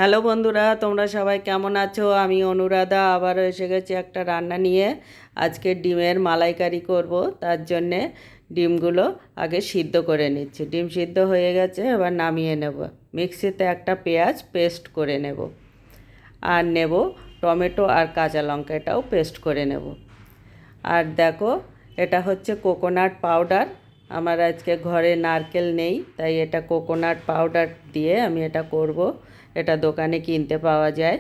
Hello বন্ধুরা, তোমরা সবাই কেমন আছো? আমি অনুরাধা আবার এসে গেছি একটা রান্না নিয়ে। আজকে ডিমের মালাইকারি করব। তার জন্যে ডিমগুলো আগে সিদ্ধ করে নিচ্ছি। ডিম সিদ্ধ হয়ে গেছে, এবার নামিয়ে নেব। মিক্সিতে একটা পেঁয়াজ পেস্ট করে নেব, আর নেব টমেটো আর কাঁচা লঙ্কা, এটাও পেস্ট করে নেব। আর দেখো, এটা হচ্ছে কোকোনাট পাউডার। আমার আজকে ঘরে নারকেল নেই, তাই এটা কোকোনাট পাউডার দিয়ে আমি এটা করব। এটা দোকানে কিনতে পাওয়া যায়।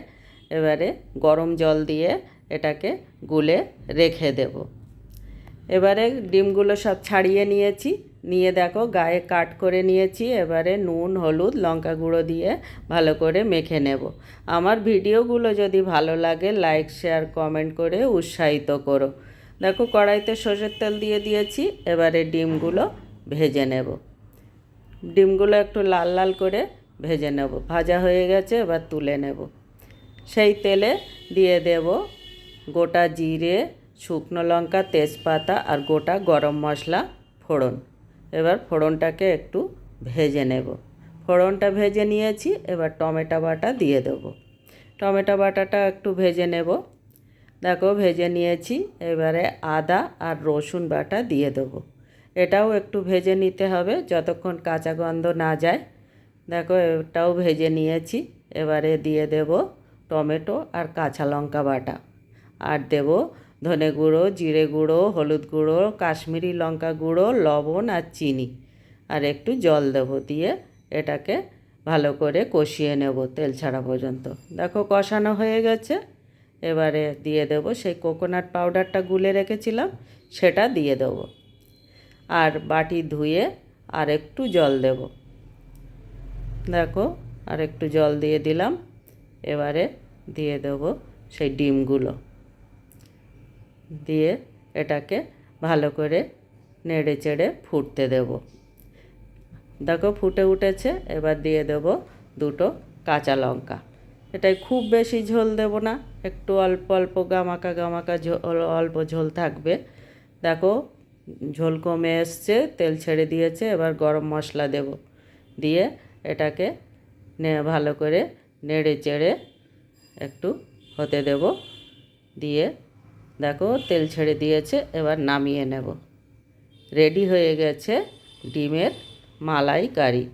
এবারে গরম জল দিয়ে এটাকে গুলে রেখে দেব। এবারে ডিমগুলো সব ছাড়িয়ে নিয়েছি, নিয়ে দেখো গায়ে কাট করে নিয়েছি। এবারে নুন, হলুদ, লঙ্কা গুঁড়ো দিয়ে ভালো করে মেখে নেব। আমার ভিডিওগুলো যদি ভালো লাগে লাইক, শেয়ার, কমেন্ট করে উৎসাহিত করো। দেখো কড়াইতে সর্ষের তেল দিয়ে দিয়েছি। এবারে ডিমগুলো ভেজে নেব। ডিমগুলো একটু লাল লাল করে ভেজে নেব। ভাজা হয়ে গেছে, এবার তুলে নেব। সেই তেলে দিয়ে দেব গোটা জিরে, শুকনো লঙ্কা, তেজপাতা আর গোটা গরম মশলা ফোড়ন। এবার ফোড়নটাকে একটু ভেজে নেব। ফোড়নটা ভেজে নিয়েছি, এবার টমেটো বাটা দিয়ে দেবো। টমেটো বাটাটা একটু ভেজে নেব। দেখো ভেজে নিয়েছি। এবারে আদা আর রসুন বাটা দিয়ে দেবো। এটাও একটু ভেজে নিতে হবে যতক্ষণ কাঁচা গন্ধ না যায়। দেখো এটাও ভেজে নিয়েছি। এবারে দিয়ে দেব টমেটো আর কাঁচা লঙ্কা বাটা, আর দেব ধনে গুঁড়ো, জিরে গুঁড়ো, হলুদ গুঁড়ো, কাশ্মীরি লঙ্কা গুঁড়ো, লবণ আর চিনি, আর একটু জল দেব। দিয়ে এটাকে ভালো করে কষিয়ে নেব তেল ছাড়া পর্যন্ত। দেখো কষানো হয়ে গেছে। এবারে দিয়ে দেব সেই কোকোনাট পাউডারটা গুলে রেখেছিলাম, সেটা দিয়ে দেব। আর বাটি ধুয়ে আর একটু জল দেব। দেখো আর একটু জল দিয়ে দিলাম। এবারে দিয়ে দেব সেই ডিমগুলো, দিয়ে এটাকে ভালো করে নেড়ে চেড়ে ফুটতে দেব। দেখো ফুটে উঠেছে। এবার দিয়ে দেব দুটো কাঁচা লঙ্কা। এটাই খুব বেশি ঝোল দেব না, একটু অল্প অল্প গামাকা গামাকা ঝোল, অল্প ঝোল থাকবে। দেখো ঝোল কমে এসছে, তেল ছেড়ে দিয়েছে। এবার গরম মশলা দেব, দিয়ে এটাকে ভালো করে নেড়ে চেড়ে একটু হতে দেব। দিয়ে দেখো তেল ছেড়ে দিয়েছে, এবার নামিয়ে নেব। রেডি হয়ে গেছে ডিমের মালাইকারি।